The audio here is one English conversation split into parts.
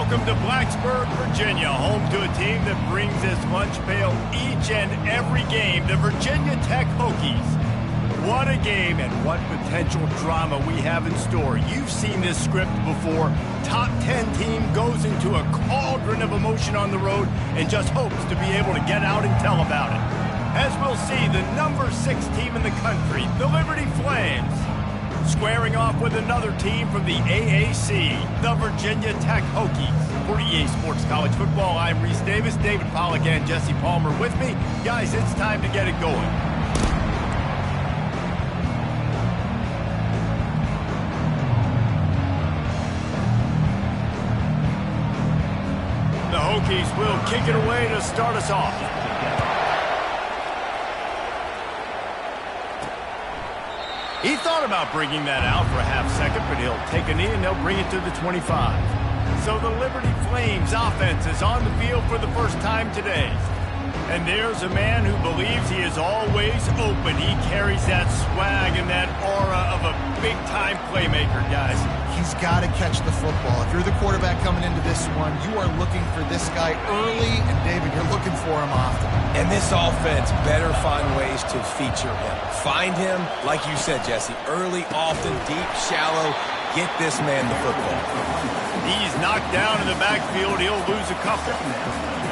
Welcome to Blacksburg, Virginia, home to a team that brings this lunch pail each and every game, the Virginia Tech Hokies. What a game and what potential drama we have in store. You've seen this script before. Top 10 team goes into a cauldron of emotion on the road and just hopes to be able to get out and tell about it. As we'll see, the number 6 team in the country, the Liberty Flames, squaring off with another team from the AAC, the Virginia Tech Hokies. For EA Sports College Football, I'm Reese Davis, David Pollack, and Jesse Palmer with me. Guys, it's time to get it going. The Hokies will kick it away to start us off. He thought about bringing that out for a half second, but he'll take a knee and they'll bring it to the 25. So the Liberty Flames offense is on the field for the first time today. And there's a man who believes he is always open. He carries that swag and that aura of a big-time playmaker, guys. He's got to catch the football. If you're the quarterback coming into this one, you are looking for this guy early, and David, you're looking for him often. And this offense better find ways to feature him. Find him, like you said, Jesse, early, often, deep, shallow. Get this man the football. He's knocked down in the backfield. He'll lose a couple.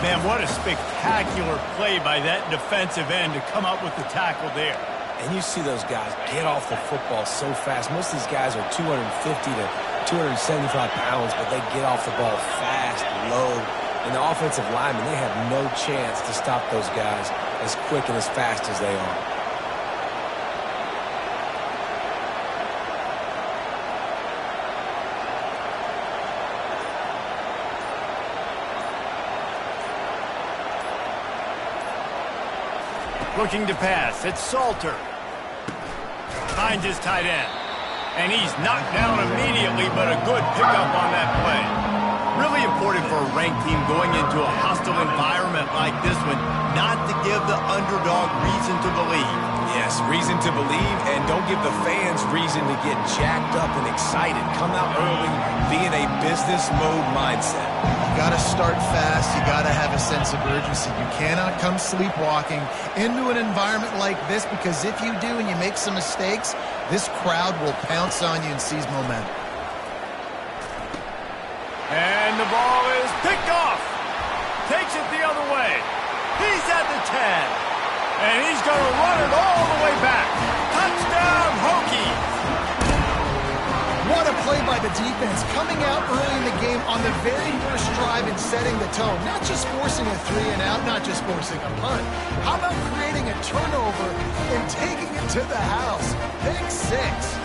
Man, what a spectacular play by that defensive end to come up with the tackle there. And you see those guys get off the football so fast. Most of these guys are 250 to 275 pounds, but they get off the ball fast, low. And the offensive linemen, they have no chance to stop those guys as quick and as fast as they are. Looking to pass, it's Salter. Finds his tight end. And he's knocked down immediately, but a good pickup on that play. Really important for a ranked team going into a hostile environment like this one, not to give the underdog reason to believe. Yes, reason to believe, and don't give the fans reason to get jacked up and excited. Come out early, be in a business mode mindset. You got to start fast. You got to have a sense of urgency. You cannot come sleepwalking into an environment like this, because if you do and you make some mistakes, this crowd will pounce on you and seize momentum. And the ball is picked off. Takes it the other way. He's at the 10. And he's going to run it all the way back. Touchdown, Hokies! What a play by the defense, coming out early in the game on the very first drive and setting the tone. Not just forcing a 3 and out, not just forcing a punt. How about creating a turnover and taking it to the house? Pick 6.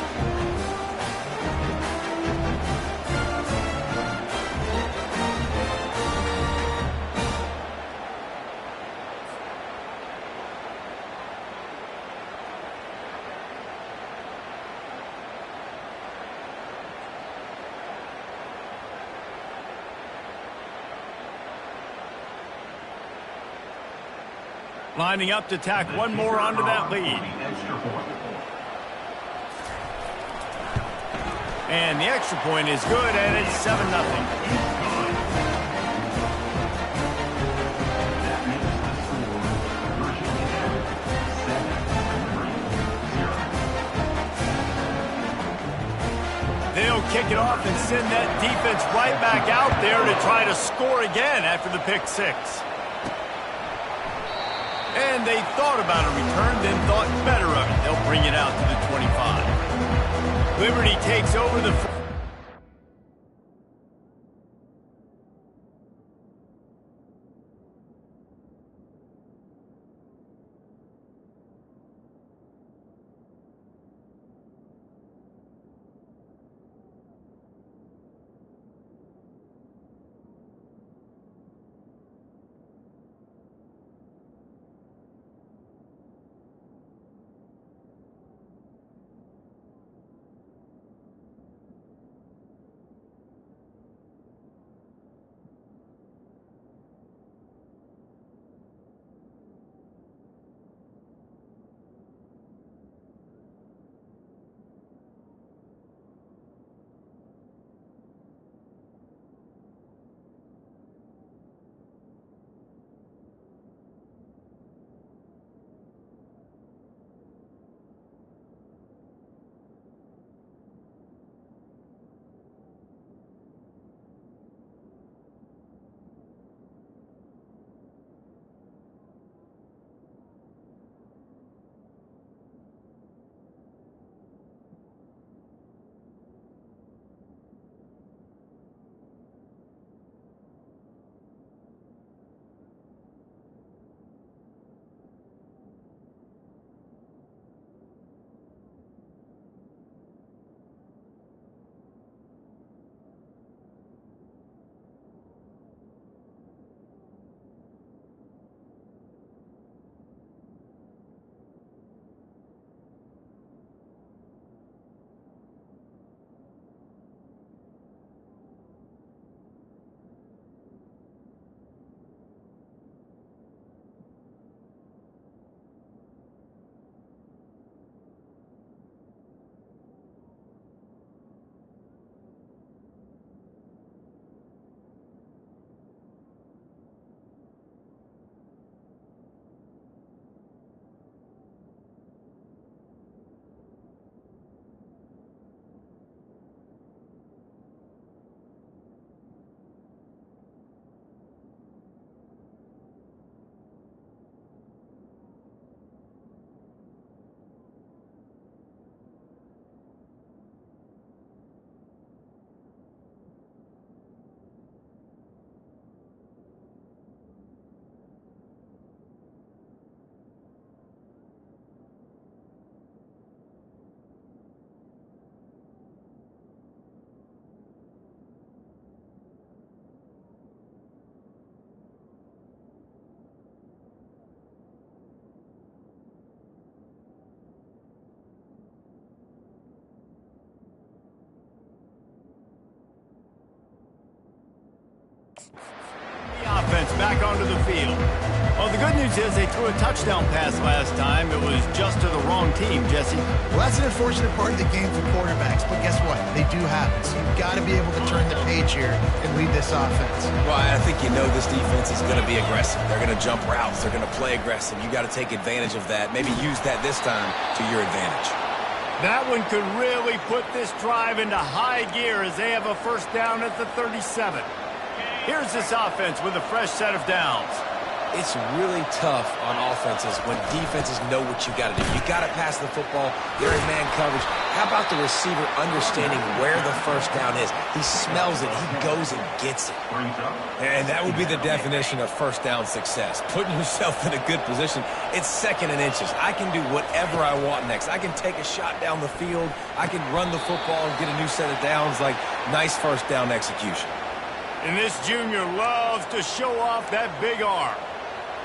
Lining up to tack one more onto that lead. And the extra point is good, and it's 7-0. They'll kick it off and send that defense right back out there to try to score again after the pick 6. And they thought about a return, then thought better of it. They'll bring it out to the 25. Liberty takes over the... The offense back onto the field. Well, the good news is they threw a touchdown pass last time. It was just to the wrong team, Jesse. Well, that's an unfortunate part of the game for quarterbacks, but guess what? They do happen, so you've got to be able to turn the page here and lead this offense. Well, I think you know this defense is going to be aggressive. They're going to jump routes. They're going to play aggressive. You got to take advantage of that. Maybe use that this time to your advantage. That one could really put this drive into high gear as they have a first down at the 37. Here's this offense with a fresh set of downs. It's really tough on offenses when defenses know what you got to do. You got to pass the football. They're in man coverage. How about the receiver understanding where the first down is? He smells it. He goes and gets it. And that would be the definition of first down success. Putting yourself in a good position. It's second and inches. I can do whatever I want next. I can take a shot down the field. I can run the football and get a new set of downs. Like, nice first down execution. And this junior loves to show off that big arm.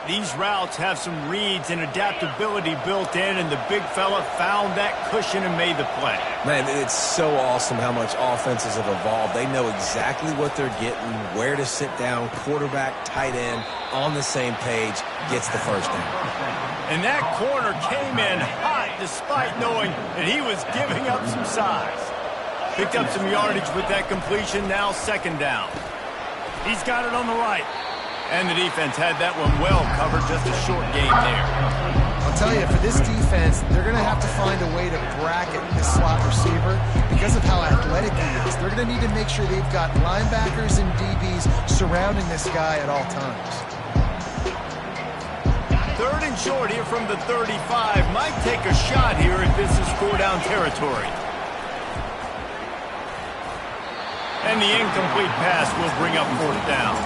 These routes have some reads and adaptability built in, and the big fella found that cushion and made the play. Man, it's so awesome how much offenses have evolved. They know exactly what they're getting, where to sit down, quarterback, tight end, on the same page, gets the first down. And that corner came in hot despite knowing that he was giving up some size. Picked up some yardage with that completion, now second down. He's got it on the right. And the defense had that one well covered, just a short game there. I'll tell you, for this defense, they're going to have to find a way to bracket this slot receiver because of how athletic he is. They're going to need to make sure they've got linebackers and DBs surrounding this guy at all times. Third and short here from the 35. Might take a shot here if this is four-down territory. And the incomplete pass will bring up fourth down.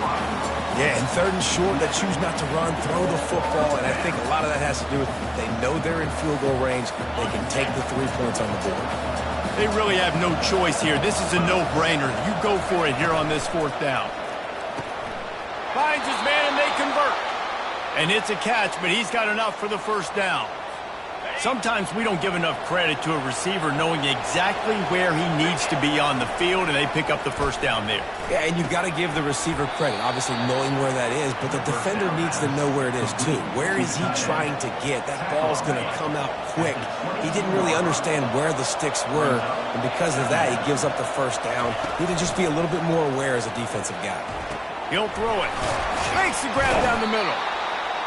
Yeah, and third and short, they choose not to run, throw the football, and I think a lot of that has to do with they know they're in field goal range. They can take the 3 points on the board. They really have no choice here. This is a no-brainer. You go for it here on this fourth down. Finds his man, and they convert. And it's a catch, but he's got enough for the first down. Sometimes we don't give enough credit to a receiver knowing exactly where he needs to be on the field, and they pick up the first down there. Yeah, and you've got to give the receiver credit, obviously knowing where that is, but the defender needs to know where it is too. Where is he trying to get? That ball's going to come out quick. He didn't really understand where the sticks were, and because of that, he gives up the first down. Need to just be a little bit more aware as a defensive guy. He'll throw it. Makes the grab down the middle.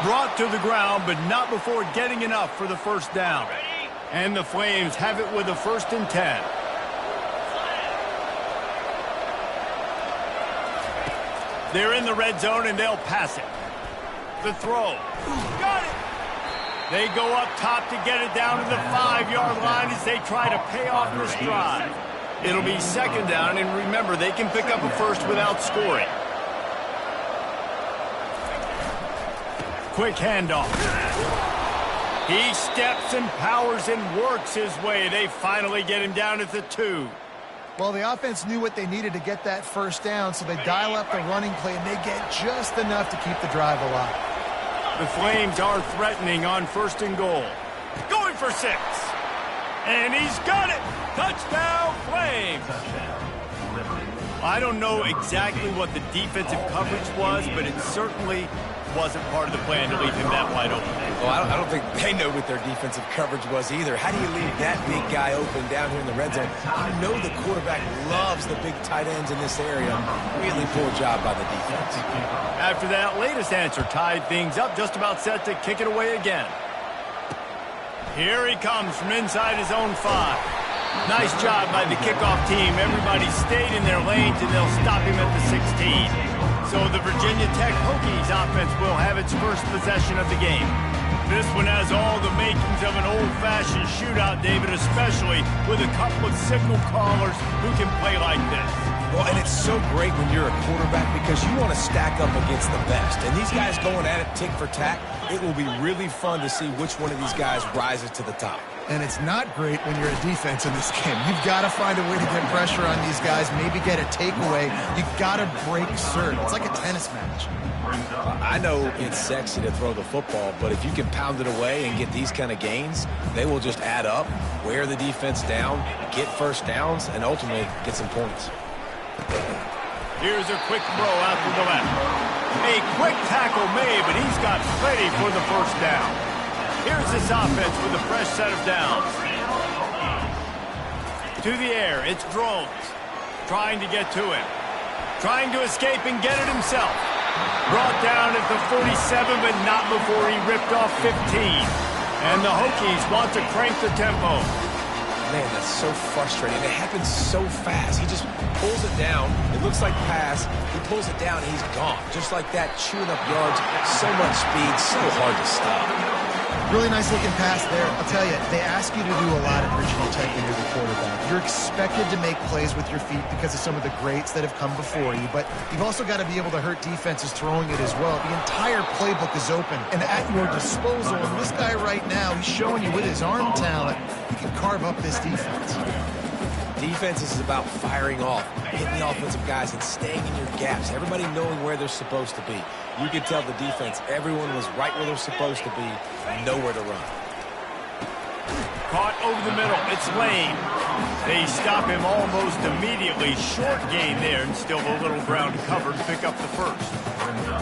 Brought to the ground, but not before getting enough for the first down. And the Flames have it with a 1st and 10. They're in the red zone, and they'll pass it. The throw. Got it! They go up top to get it down to the 5-yard line as they try to pay off this drive. It'll be second down, and remember, they can pick up a first without scoring. Quick handoff. He steps and powers and works his way. They finally get him down at the 2. Well, the offense knew what they needed to get that first down, so they dial up the running play, and they get just enough to keep the drive alive. The Flames are threatening on 1st and goal. Going for 6. And he's got it. Touchdown, Flames. I don't know exactly what the defensive coverage was, but it certainly wasn't part of the plan to leave him that wide open. Well, I don't think they know what their defensive coverage was either. How do you leave that big guy open down here in the red zone? You know the quarterback loves the big tight ends in this area. Really poor job by the defense. After that latest answer tied things up, just about set to kick it away again. Here he comes from inside his own 5. Nice job by the kickoff team. Everybody stayed in their lanes, and they'll stop him at the 16. So the Virginia Tech Hokies offense will have its first possession of the game. This one has all the makings of an old-fashioned shootout, David, especially with a couple of signal callers who can play like this. Well, and it's so great when you're a quarterback because you want to stack up against the best. And these guys going at it tick for tack, it will be really fun to see which one of these guys rises to the top. And it's not great when you're a defense in this game. You've got to find a way to get pressure on these guys, maybe get a takeaway. You've got to break serve. It's like a tennis match. I know it's sexy to throw the football, but if you can pound it away and get these kind of gains, they will just add up, wear the defense down, get first downs, and ultimately get some points. Here's a quick throw out to the left. A quick tackle made, but he's got plenty for the first down. Here's this offense with a fresh set of downs. To the air, it's Drones. Trying to get to him. Trying to escape and get it himself. Brought down at the 47, but not before he ripped off 15. And the Hokies want to crank the tempo. Man, that's so frustrating. It happens so fast. He just pulls it down. It looks like pass. He pulls it down, and he's gone. Just like that, chewing up yards. So much speed, so hard to stop. Really nice looking pass there. I'll tell you, they ask you to do a lot at Virginia Tech when you're the quarterback. You're expected to make plays with your feet because of some of the greats that have come before you, but you've also got to be able to hurt defenses throwing it as well. The entire playbook is open and at your disposal, and this guy right now, he's showing you with his arm talent, he can carve up this defense. Defense is about firing off, hitting the offensive guys, and staying in your gaps. Everybody knowing where they're supposed to be. You can tell the defense, everyone was right where they're supposed to be, nowhere to run. Caught over the middle. It's Lane. They stop him almost immediately. Short gain there, and still a little ground cover to pick up the first.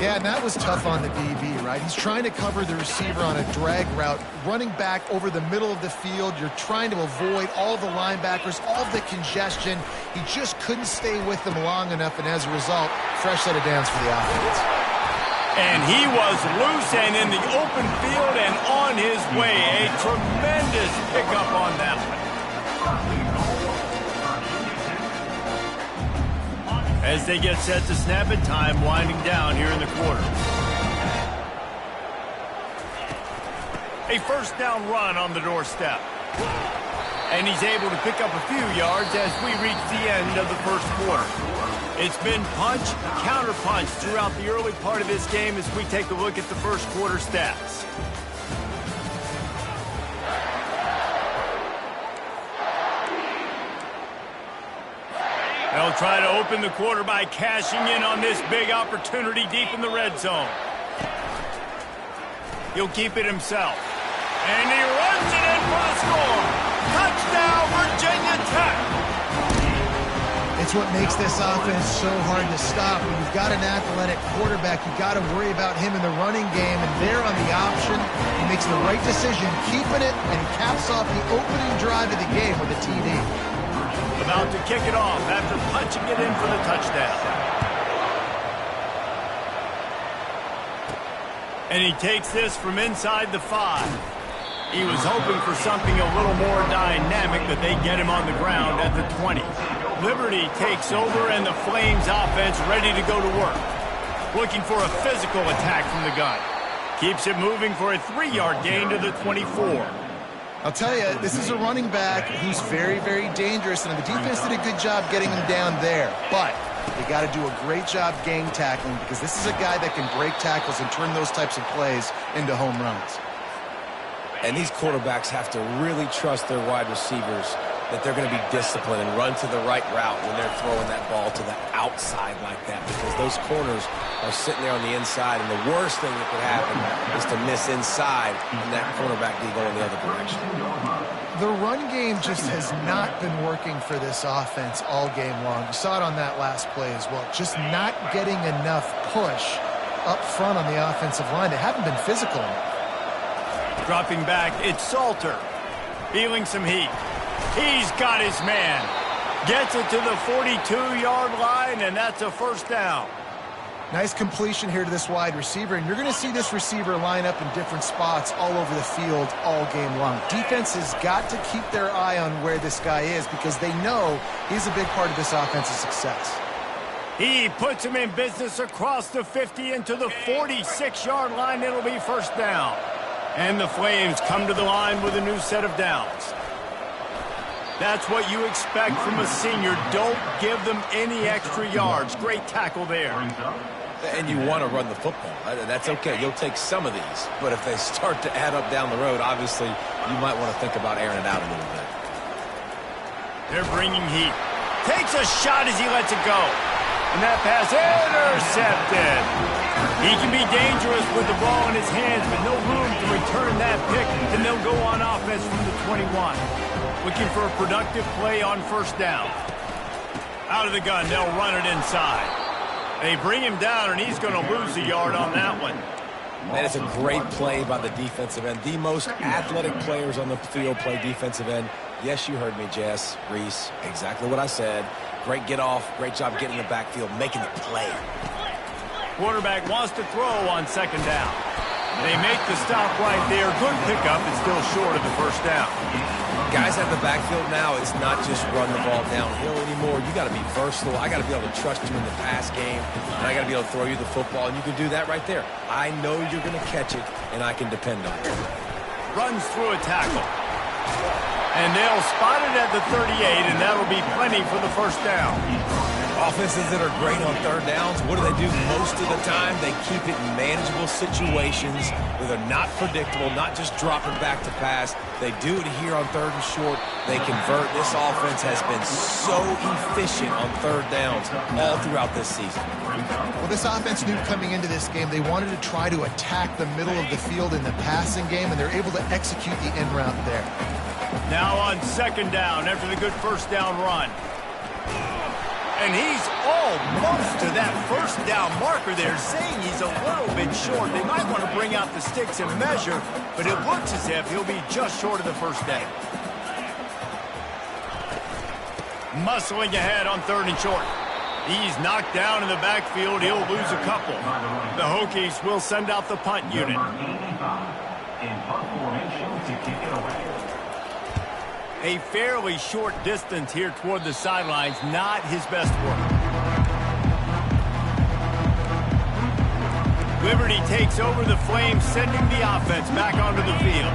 Yeah, and that was tough on the DB, right? He's trying to cover the receiver on a drag route, running back over the middle of the field. You're trying to avoid all the linebackers, all the congestion. He just couldn't stay with them long enough, and as a result, fresh set of downs for the offense. And he was loose and in the open field and on his way. A tremendous pickup on that one. As they get set to snap it, time winding down here in the quarter. A first down run on the doorstep. And he's able to pick up a few yards as we reach the end of the first quarter. It's been punch, counter-punch throughout the early part of this game as we take a look at the first quarter stats. They'll try to open the quarter by cashing in on this big opportunity deep in the red zone. He'll keep it himself. And he runs it in for the score. Touchdown, Virginia Tech. It's what makes this offense so hard to stop. When you've got an athletic quarterback, you've got to worry about him in the running game, and there on the option, he makes the right decision, keeping it, and he caps off the opening drive of the game with a TD. About to kick it off after punching it in for the touchdown. And he takes this from inside the 5. He was hoping for something a little more dynamic, but they get him on the ground at the 20. Liberty takes over, and the Flames offense ready to go to work. Looking for a physical attack from the gun. Keeps it moving for a 3-yard gain to the 24. I'll tell you, this is a running back who's very, very dangerous, and the defense did a good job getting him down there. But they got to do a great job gang tackling because this is a guy that can break tackles and turn those types of plays into home runs. And these quarterbacks have to really trust their wide receivers that they're going to be disciplined and run to the right route when they're throwing that ball to the outside like that, because those corners are sitting there on the inside, and the worst thing that could happen is to miss inside and that cornerback be going the other direction. The run game just has not been working for this offense all game long. You saw it on that last play as well. Just not getting enough push up front on the offensive line. They haven't been physical enough. Dropping back, it's Salter. Feeling some heat. He's got his man. Gets it to the 42-yard line, and that's a first down. Nice completion here to this wide receiver, and you're going to see this receiver line up in different spots all over the field all game long. Defense has got to keep their eye on where this guy is because they know he's a big part of this offense's success. He puts him in business across the 50 into the 46-yard line. It'll be first down. And the Flames come to the line with a new set of downs. That's what you expect from a senior. Don't give them any extra yards. Great tackle there. And you want to run the football. That's okay. You'll take some of these. But if they start to add up down the road, obviously, you might want to think about airing it out a little bit. They're bringing heat. Takes a shot as he lets it go. And that pass intercepted. He can be dangerous with the ball in his hands, but no room to return that pick, and they'll go on offense from the 21. Looking for a productive play on first down. Out of the gun, they'll run it inside. They bring him down, and he's going to lose a yard on that one. Man, it's a great play by the defensive end. The most athletic players on the field play defensive end. Yes, you heard me, Jess, Reese. Exactly what I said. Great get off. Great job getting in the backfield, making the play. Quarterback wants to throw on second down. They make the stop right there. Good pickup. It's still short of the first down. Guys at the backfield now, it's not just run the ball downhill anymore. You got to be versatile. I got to be able to trust you in the pass game, and I got to be able to throw you the football, and you can do that right there. I know you're going to catch it, and I can depend on it. Runs through a tackle. And they'll spot it at the 38, and that'll be plenty for the first down. Offenses that are great on third downs, what do? Most of the time, they keep it in manageable situations where they're not predictable, not just dropping back to pass. They do it here on third and short. They convert. This offense has been so efficient on third downs all throughout this season. Well, this offense knew coming into this game they wanted to try to attack the middle of the field in the passing game, and they're able to execute the in route there. Now on second down after the good first down run. And he's almost to that first down marker there, saying he's a little bit short. They might want to bring out the sticks and measure, but it looks as if he'll be just short of the first down. Muscling ahead on third and short. He's knocked down in the backfield. He'll lose a couple. The Hokies will send out the punt unit. In punt formation to kick it away. A fairly short distance here toward the sidelines, not his best work. Liberty takes over the Flames, sending the offense back onto the field.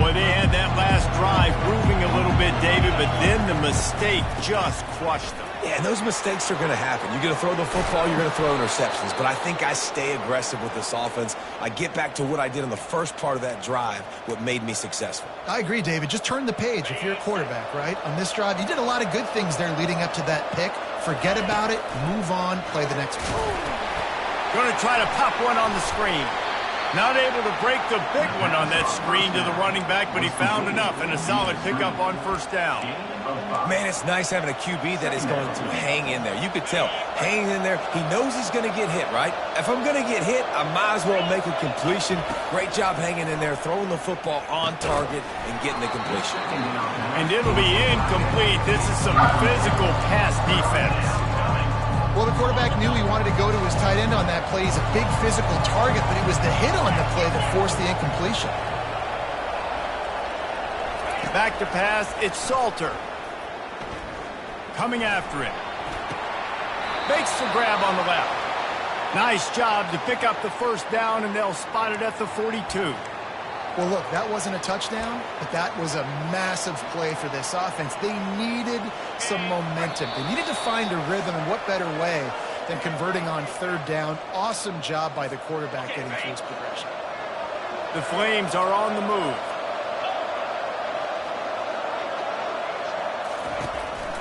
Boy, they had that last drive moving a little bit, David, but then the mistake just crushed them. Yeah, and those mistakes are going to happen. You're going to throw the football, you're going to throw interceptions. But I think I stay aggressive with this offense. I get back to what I did in the first part of that drive, what made me successful. I agree, David. Just turn the page if you're a quarterback, right? On this drive, you did a lot of good things there leading up to that pick. Forget about it, move on, play the next play. Going to try to pop one on the screen. Not able to break the big one on that screen to the running back, but he found enough and a solid pickup on first down. Man, it's nice having a QB that is going to hang in there. You could tell, hanging in there, he knows he's going to get hit, right? If I'm going to get hit, I might as well make a completion. Great job hanging in there, throwing the football on target and getting the completion. And it'll be incomplete. This is some physical pass defense. Well, the quarterback knew he wanted to go to his tight end on that play. He's a big physical target, but it was the hit on the play that forced the incompletion. Back to pass, it's Salter. Coming after it. Makes the grab on the left. Nice job to pick up the first down, and they'll spot it at the 42. Well, look, that wasn't a touchdown, but that was a massive play for this offense. They needed some momentum. They needed to find a rhythm, and what better way than converting on third down. Awesome job by the quarterback getting through his progression. The Flames are on the move.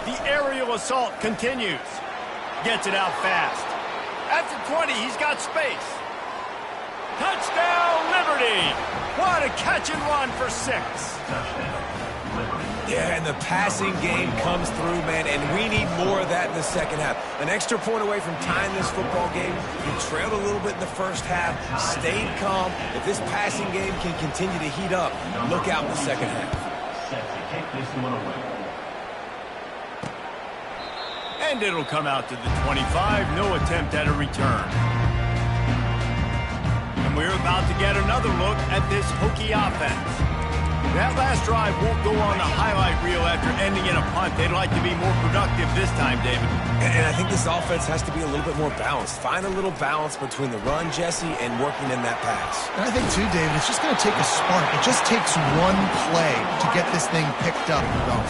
The aerial assault continues. Gets it out fast. At the 20, he's got space. Touchdown, Liberty! What a catch and run for 6. Yeah, and the passing game comes through, man, and we need more of that in the second half. An extra point away from tying this football game. You trailed a little bit in the first half, stayed calm. If this passing game can continue to heat up, look out in the second half. Set to kick this one away. And it'll come out to the 25. No attempt at a return. And we're about to get another look at this Hokie offense. That last drive won't go on the highlight reel after ending in a punt. They'd like to be more productive this time, David. And I think this offense has to be a little bit more balanced. Find a little balance between the run, Jesse, and working in that pass. And I think, too, David, it's just going to take a spark. It just takes one play to get this thing picked up and going.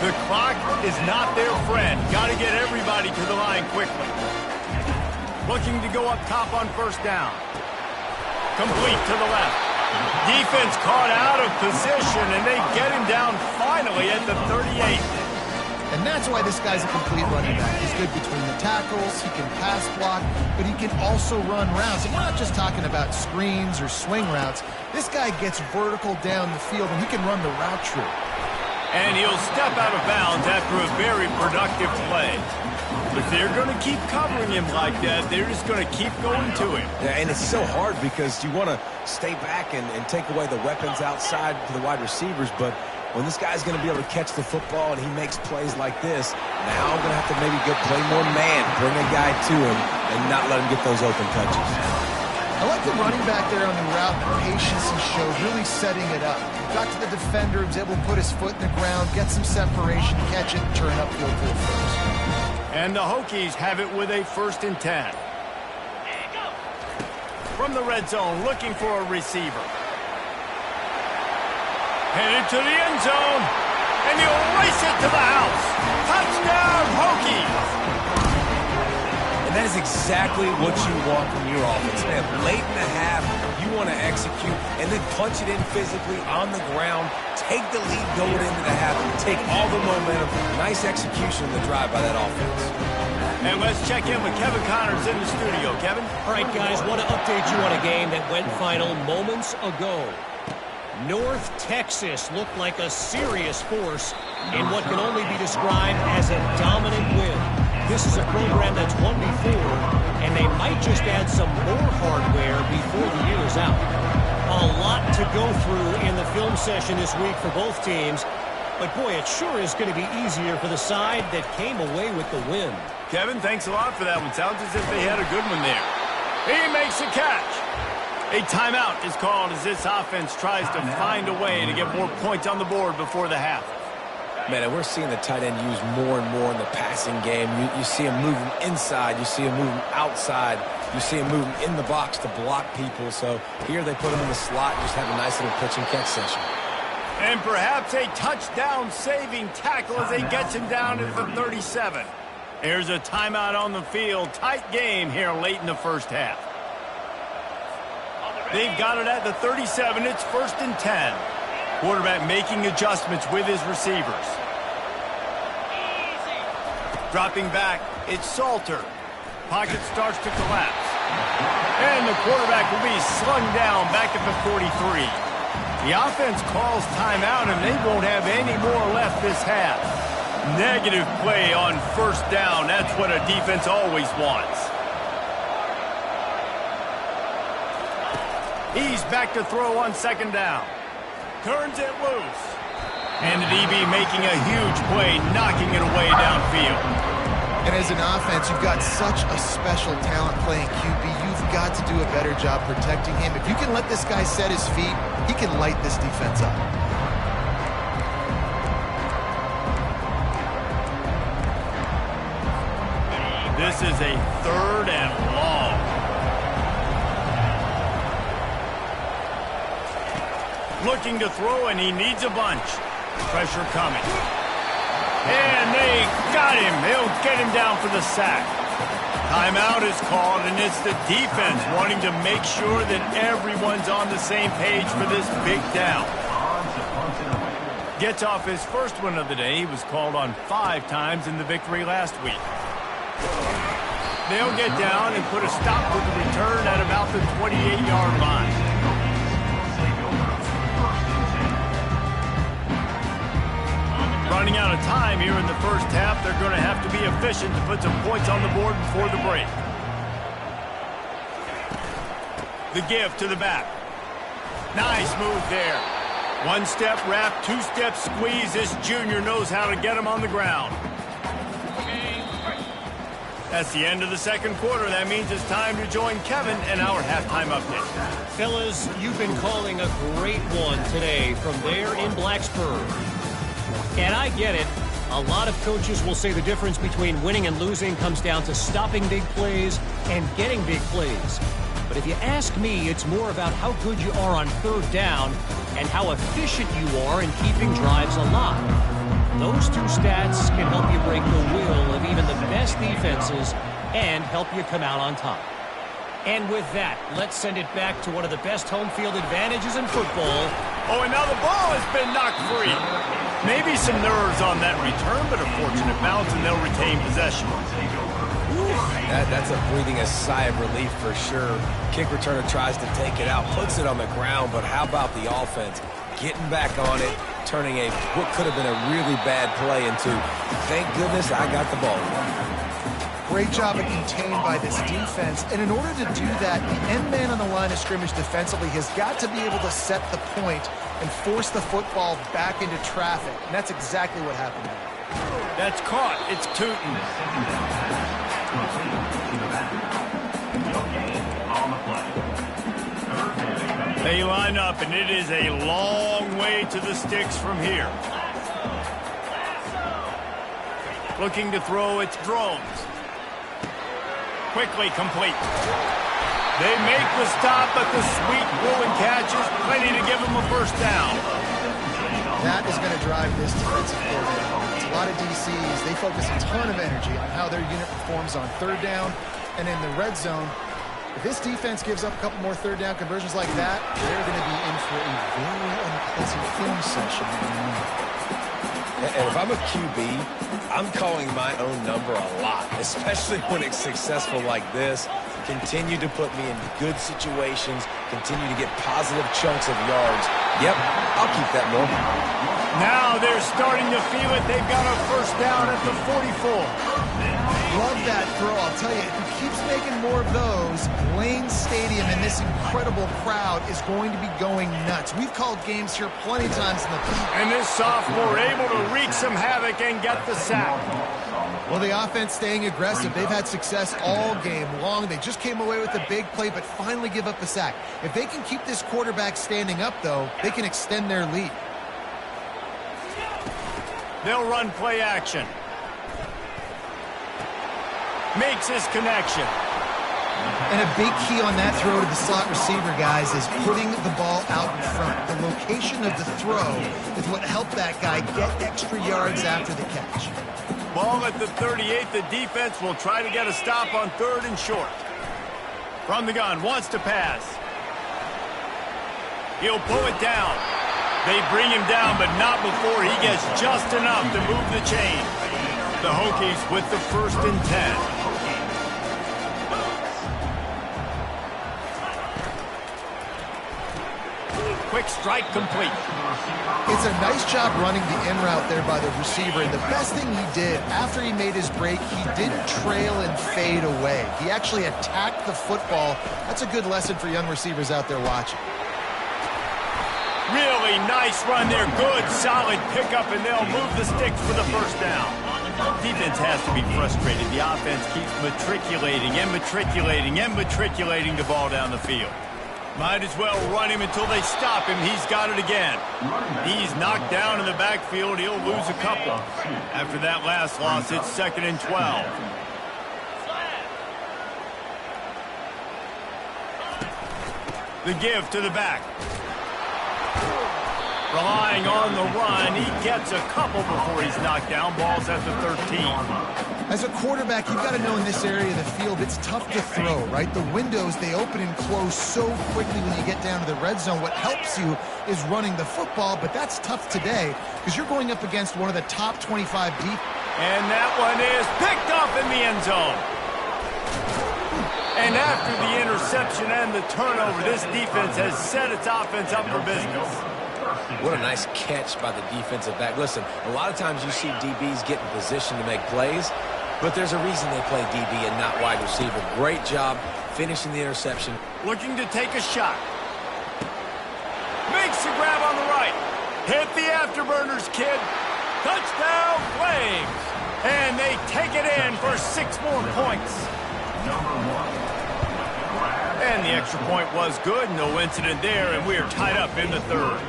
The clock is not their friend. Got to get everybody to the line quickly. Looking to go up top on first down. Complete to the left. Defense caught out of position, and they get him down finally at the 38. And that's why this guy's a complete running back. He's good between the tackles, he can pass block, but he can also run routes. And we're not just talking about screens or swing routes. This guy gets vertical down the field, and he can run the route tree. And he'll step out of bounds after a very productive play. If they're going to keep covering him like that, they're just going to keep going to him. Yeah, and it's so hard because you want to stay back and take away the weapons outside to the wide receivers, but when this guy's going to be able to catch the football and he makes plays like this, now I'm going to have to maybe go play more man, bring a guy to him, and not let him get those open touches. I like the running back there on the route, the patience he showed, really setting it up. Got to the defender, was able to put his foot in the ground, get some separation, catch it, and turn upfield for a first. And the Hokies have it with a 1st and 10. From the red zone, looking for a receiver. Headed to the end zone, and he'll race it to the house. Touchdown, Hokies! And that is exactly what you want from your offense. Man, late in the half, you want to execute and then punch it in physically on the ground, take the lead going into the half, take all the momentum. Nice execution of the drive by that offense. And let's check in with Kevin Connors in the studio. Kevin? All right, guys, want to update you on a game that went final moments ago. North Texas looked like a serious force in what can only be described as a dominant win. This is a program that's won before, and they might just add some more hardware before the year is out. A lot to go through in the film session this week for both teams, but boy, it sure is going to be easier for the side that came away with the win. Kevin, thanks a lot for that one. Sounds as if they had a good one there. He makes a catch. A timeout is called as this offense tries to find a way to get more points on the board before the half. Man, and we're seeing the tight end used more and more in the passing game. You see him moving inside. You see him moving outside. You see him moving in the box to block people. So here they put him in the slot and just have a nice little pitch and catch session. And perhaps a touchdown-saving tackle as he gets him down at the 37. Here's a timeout on the field. Tight game here late in the first half. They've got it at the 37. It's 1st and 10. Quarterback making adjustments with his receivers. Dropping back, it's Salter. Pocket starts to collapse. And the quarterback will be slung down back at the 43. The offense calls timeout, and they won't have any more left this half. Negative play on 1st down. That's what a defense always wants. He's back to throw on 2nd down. Turns it loose. And the DB making a huge play, knocking it away downfield. And as an offense, you've got such a special talent playing QB. You've got to do a better job protecting him. If you can let this guy set his feet, he can light this defense up. This is a 3rd and long. Looking to throw, and he needs a bunch. Pressure coming. And they got him. They'll get him down for the sack. Timeout is called, and it's the defense wanting to make sure that everyone's on the same page for this big down. Gets off his first one of the day. He was called on 5 times in the victory last week. They'll get down and put a stop to the return at about the 28-yard line. Running out of time here in the first half. They're going to have to be efficient to put some points on the board before the break. The give to the back. Nice move there. 1-step wrap, 2-step squeeze. This junior knows how to get him on the ground. That's the end of the 2nd quarter. That means it's time to join Kevin and our halftime update. Fellas, you've been calling a great one today from there in Blacksburg. And I get it. A lot of coaches will say the difference between winning and losing comes down to stopping big plays and getting big plays. But if you ask me, it's more about how good you are on 3rd down and how efficient you are in keeping drives alive. Those 2 stats can help you break the will of even the best defenses and help you come out on top. And with that, let's send it back to one of the best home field advantages in football. Oh, and now the ball has been knocked free. Maybe some nerves on that return, but a fortunate bounce, and they'll retain possession. That's breathing a sigh of relief for sure. Kick returner tries to take it out, puts it on the ground, but how about the offense? Getting back on it, turning what could have been a really bad play into, thank goodness I got the ball. Great job of contained by this defense. And in order to do that, the end man on the line of scrimmage defensively has got to be able to set the point and force the football back into traffic. And that's exactly what happened there. That's caught. It's Tootin. They line up, and it is a long way to the sticks from here. Looking to throw, it's Drones. Quickly complete. They make the stop, but the sweet rolling catch is plenty to give them a first down. That is going to drive this defensive coordinator. It's a lot of DCs. They focus a ton of energy on how their unit performs on third down and in the red zone. If this defense gives up a couple more third down conversions like that, they're going to be in for a very unpleasant film session. And if I'm a QB, I'm calling my own number a lot, especially when it's successful like this. Continue to put me in good situations, continue to get positive chunks of yards. Yep, I'll keep that more. Now they're starting to feel it. They've got a first down at the 44. Love that throw. I'll tell you, if he keeps making more of those, Lane Stadium and this incredible crowd is going to be going nuts. We've called games here plenty of times in the past. And this sophomore able to wreak some havoc and get the sack. Well, the offense staying aggressive. They've had success all game long. They just came away with a big play, but finally give up the sack. If they can keep this quarterback standing up, though, they can extend their lead. They'll run play action. Makes his connection. And a big key on that throw to the slot receiver, guys, is putting the ball out in front. The location of the throw is what helped that guy get extra yards after the catch. Ball at the 38. The defense will try to get a stop on third and short. From the gun, wants to pass. He'll pull it down. They bring him down, but not before he gets just enough to move the chain. The Hokies with the 1st and 10. Quick strike complete. It's a nice job running the in route there by the receiver. And the best thing he did after he made his break, he didn't trail and fade away. He actually attacked the football. That's a good lesson for young receivers out there watching. Really nice run there. Good, solid pickup, and they'll move the sticks for the first down. Defense has to be frustrated. The offense keeps matriculating and matriculating and matriculating the ball down the field. Might as well run him until they stop him. He's got it again. He's knocked down in the backfield. He'll lose a couple. After that last loss, it's 2nd and 12. The give to the back. Relying on the run, he gets a couple before he's knocked down. Ball's at the 13. As a quarterback, you've got to know in this area of the field, it's tough to throw, right? The windows, they open and close so quickly when you get down to the red zone. What helps you is running the football, but that's tough today because you're going up against one of the top 25 deep. And that one is picked up in the end zone. And after the interception and the turnover, this defense has set its offense up for business. What a nice catch by the defensive back. Listen, a lot of times you see DBs get in position to make plays, but there's a reason they play DB and not wide receiver. Great job finishing the interception. Looking to take a shot. Makes the grab on the right. Hit the afterburners, kid. Touchdown, Flames. And they take it in for 6 more points. And the extra point was good. No incident there, and we are tied up in the 3rd.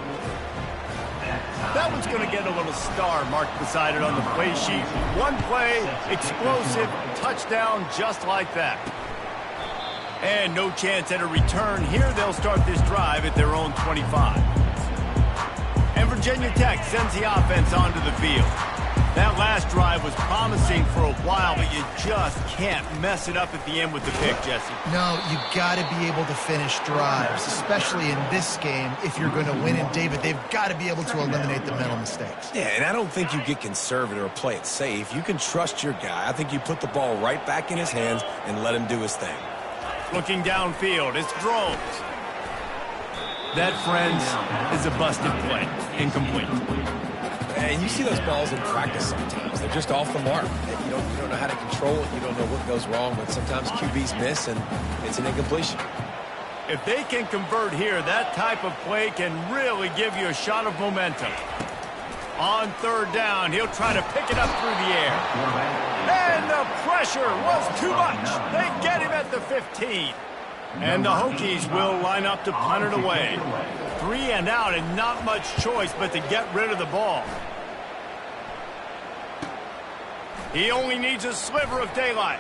That one's going to get a little star marked beside it on the play sheet. One play, explosive, touchdown, just like that. And no chance at a return here. They'll start this drive at their own 25. And Virginia Tech sends the offense onto the field. That last drive was promising for a while, but you just can't mess it up at the end with the pick, Jesse. No, you got to be able to finish drives, especially in this game if you're going to win. And, David, they've got to be able to eliminate the mental mistakes. Yeah, and I don't think you get conservative or play it safe. You can trust your guy. I think you put the ball right back in his hands and let him do his thing. Looking downfield, it's Drones. That, friends, is a busted play. Incomplete. And you see those balls in practice sometimes. They're just off the mark. You don't know how to control it. You don't know what goes wrong, but sometimes QBs miss, and it's an incompletion. If they can convert here, that type of play can really give you a shot of momentum. On third down, he'll try to pick it up through the air. And the pressure was too much. They get him at the 15. And the Hokies will line up to punt it away. 3 and out and not much choice but to get rid of the ball. He only needs a sliver of daylight.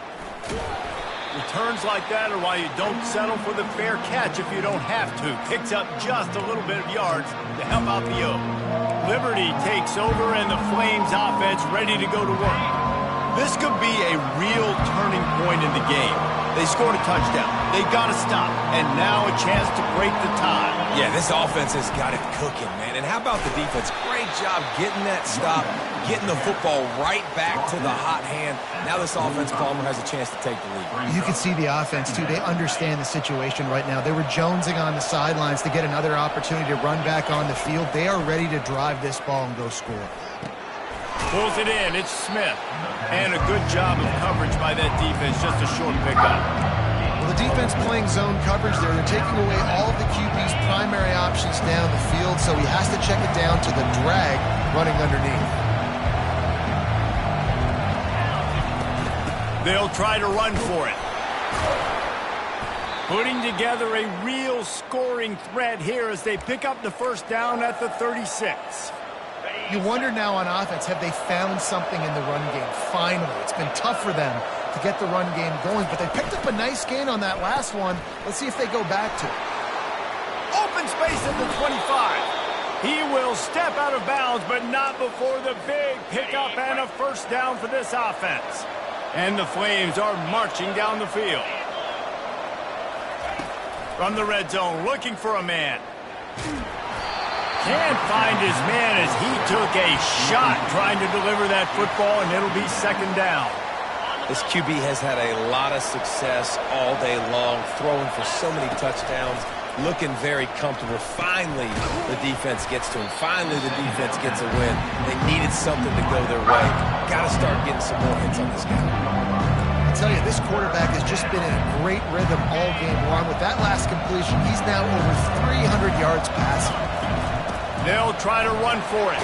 Returns like that are why you don't settle for the fair catch if you don't have to. Picks up just a little bit of yards to help out the O. Liberty takes over and the Flames offense ready to go to work. This could be a real turning point in the game. They scored a touchdown. They got to stop. And now a chance to break the tie. Yeah, this offense has got it cooking, man. And how about the defense? Great job getting that stop, getting the football right back to the hot hand. Now this offense, Palmer, has a chance to take the lead. You can see the offense, too. They understand the situation right now. They were jonesing on the sidelines to get another opportunity to run back on the field. They are ready to drive this ball and go score. Pulls it in. It's Smith. And a good job of coverage by that defense. Just a short pickup. Well, the defense playing zone coverage there. They're taking away all of the QB's primary options down the field, so he has to check it down to the drag running underneath. They'll try to run for it. Putting together a real scoring threat here as they pick up the first down at the 36. You wonder now on offense, have they found something in the run game? Finally, it's been tough for them to get the run game going, but they picked up a nice gain on that last one. Let's see if they go back to it. Open space at the 25. He will step out of bounds, but not before the big pickup and a first down for this offense. And the Flames are marching down the field. From the red zone, looking for a man. Can't find his man as he took a shot trying to deliver that football, and it'll be second down. This QB has had a lot of success all day long, throwing for so many touchdowns, looking very comfortable. Finally, the defense gets to him. Finally, the defense gets a win. They needed something to go their way. Got to start getting some more hits on this guy. I tell you, this quarterback has just been in a great rhythm all game long. With that last completion, he's now over 300 yards passing. They'll try to run for it.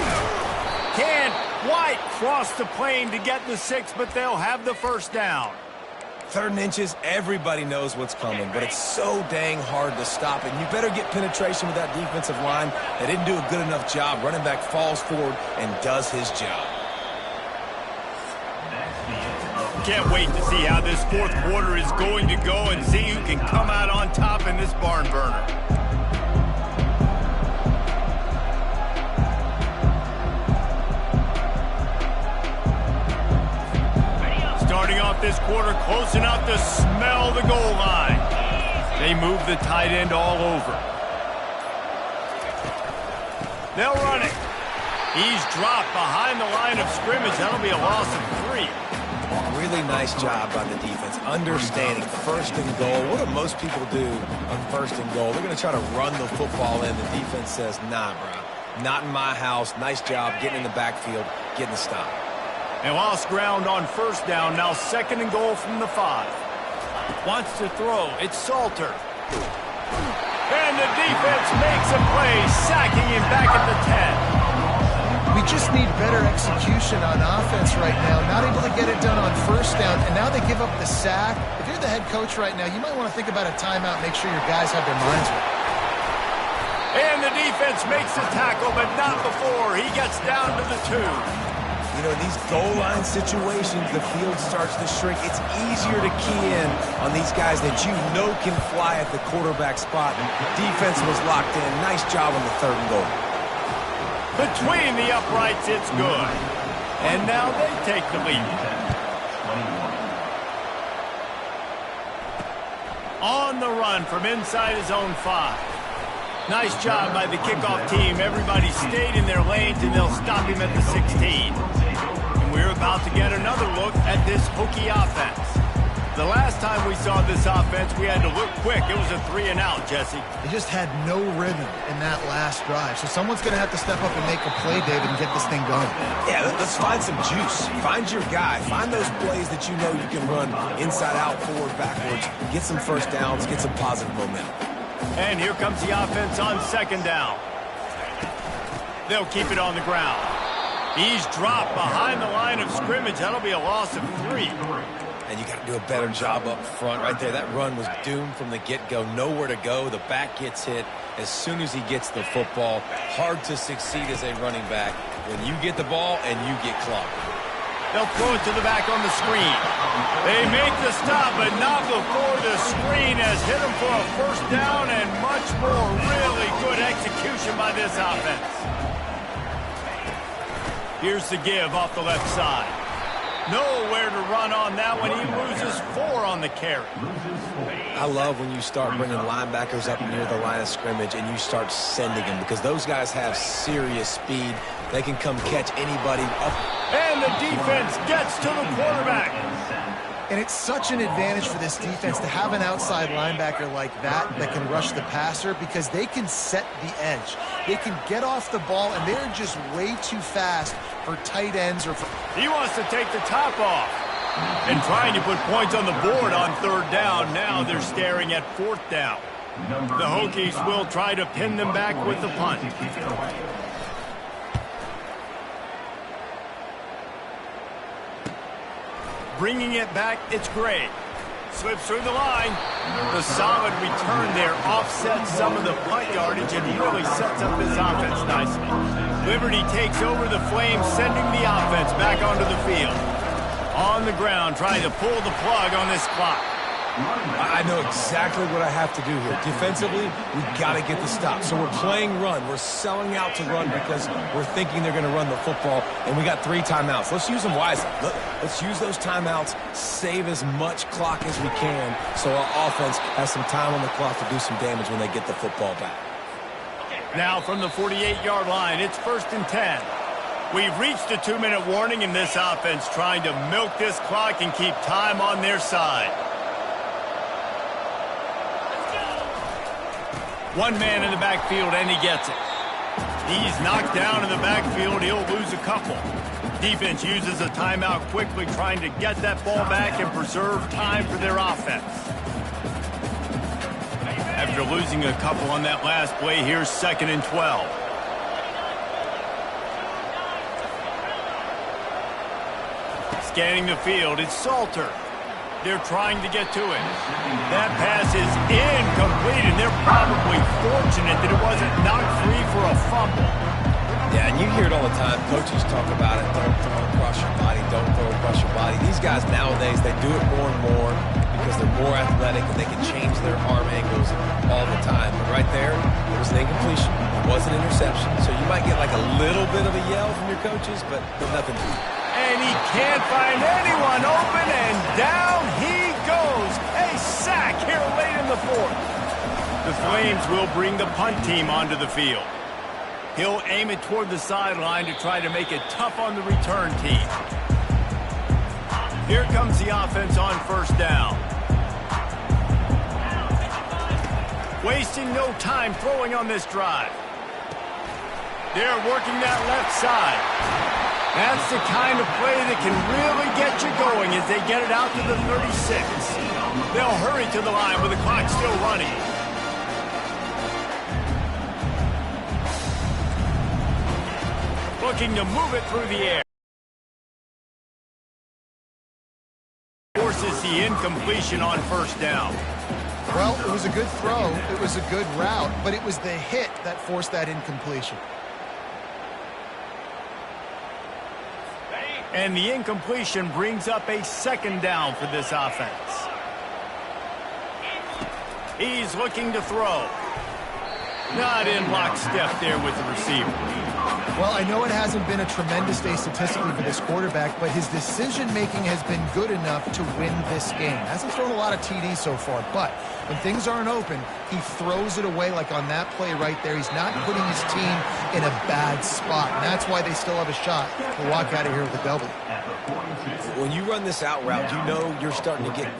Can't quite cross the plane to get the 6, but they'll have the first down. 3rd and inches, everybody knows what's coming, but it's so dang hard to stop it. You better get penetration with that defensive line. They didn't do a good enough job. Running back falls forward and does his job. Can't wait to see how this fourth quarter is going to go and see who can come out on top in this barn burner. Starting off this quarter close enough to smell the goal line. They move the tight end all over. They'll run it. He's dropped behind the line of scrimmage. That'll be a loss of 3. Really nice job by the defense, understanding first and goal. What do most people do on first and goal? They're going to try to run the football in. The defense says, nah, bro, not in my house. Nice job getting in the backfield, getting the stop. They lost ground on first down. Now second and goal from the 5. Wants to throw. It's Salter. And the defense makes a play, sacking him back at the 10. We just need better execution on offense right now. Not able to get it done on first down, and now they give up the sack. If you're the head coach right now, you might want to think about a timeout, make sure your guys have their minds right. And the defense makes the tackle, but not before. He gets down to the 2. You know, in these goal line situations, the field starts to shrink. It's easier to key in on these guys that you know can fly at the quarterback spot. Defense was locked in. Nice job on the 3rd and goal. Between the uprights, it's good. And now they take the lead. On the run from inside his own 5. Nice job by the kickoff team. Everybody stayed in their lanes, and they'll stop him at the 16. And we're about to get another look at this Hokie offense. The last time we saw this offense, we had to look quick. It was a 3-and-out, Jesse. They just had no rhythm in that last drive. So someone's going to have to step up and make a play, David, and get this thing going. Yeah, let's find some juice. Find your guy. Find those plays that you know you can run inside out, forward, backwards. Get some first downs. Get some positive momentum. And here comes the offense on 2nd down. They'll keep it on the ground. He's dropped behind the line of scrimmage. That'll be a loss of 3. And you got to do a better job up front right there. That run was doomed from the get-go. Nowhere to go. The back gets hit as soon as he gets the football. Hard to succeed as a running back when you get the ball and you get clocked. They'll throw it to the back on the screen. They make the stop, but not before the screen has hit him for a first down and much more. Really good execution by this offense. Here's the give off the left side. Nowhere to run on that one. He loses 4 on the carry. I love when you start bringing linebackers up near the line of scrimmage and you start sending them because those guys have serious speed. They can come catch anybody up. And the defense gets to the quarterback. And it's such an advantage for this defense to have an outside linebacker like that can rush the passer because they can set the edge. They can get off the ball, and they're just way too fast for tight ends or for... He wants to take the top off. And trying to put points on the board on 3rd down. Now they're staring at 4th down. The Hokies will try to pin them back with the punt. Bringing it back, it's Gray. Slips through the line. The solid return there offsets some of the punt yardage and really sets up this offense nicely. Liberty takes over the Flames, sending the offense back onto the field. On the ground, trying to pull the plug on this clock. I know exactly what I have to do here. Defensively, we've got to get the stop. So we're playing run. We're selling out to run because we're thinking they're going to run the football, and we got 3 timeouts. Let's use them wisely. Let's use those timeouts, save as much clock as we can so our offense has some time on the clock to do some damage when they get the football back. Now from the 48-yard line, it's 1st and 10. We've reached a 2-minute warning in this offense trying to milk this clock and keep time on their side. One man in the backfield, and he gets it. He's knocked down in the backfield. He'll lose a couple. Defense uses a timeout quickly, trying to get that ball back and preserve time for their offense. After losing a couple on that last play, here's 2nd and 12. Scanning the field, it's Salter. They're trying to get to it. That pass is incomplete, and they're probably fortunate that it wasn't knocked free for a fumble. Yeah, and you hear it all the time. Coaches talk about it. Don't throw across your body. Don't throw across your body. These guys nowadays, they do it more and more because they're more athletic and they can change their arm angles all the time. But right there, it was an incompletion. It was an interception. So you might get like a little bit of a yell from your coaches, but nothing to do. And he can't find anyone open, and down he goes. A sack here late in the 4th. The Flames will bring the punt team onto the field. He'll aim it toward the sideline to try to make it tough on the return team. Here comes the offense on 1st down. Wasting no time throwing on this drive. They're working that left side. That's the kind of play that can really get you going as they get it out to the 36. They'll hurry to the line with the clock still running. Looking to move it through the air. Forces the incompletion on 1st down. Well, it was a good throw. It was a good route, but it was the hit that forced that incompletion. And the incompletion brings up a 2nd down for this offense. He's looking to throw. Not in lockstep there with the receiver. Well, I know it hasn't been a tremendous day statistically for this quarterback, but his decision-making has been good enough to win this game. Hasn't thrown a lot of TDs so far, but when things aren't open, he throws it away like on that play right there. He's not putting his team in a bad spot, and that's why they still have a shot to walk out of here with a W. When you run this out route, you know you're starting to get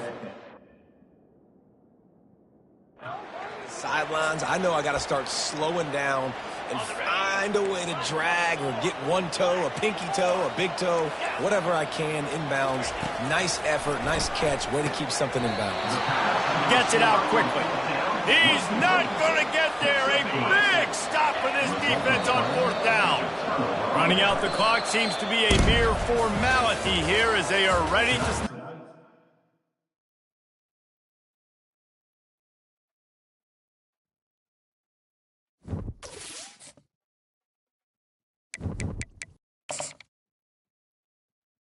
sidelines, I know I got to start slowing down and find a way to drag or get one toe, a pinky toe, a big toe, whatever I can inbounds. Nice effort, nice catch, way to keep something in bounds. Gets it out quickly. He's not going to get there. A big stop for this defense on 4th down. Running out the clock seems to be a mere formality here as they are ready to...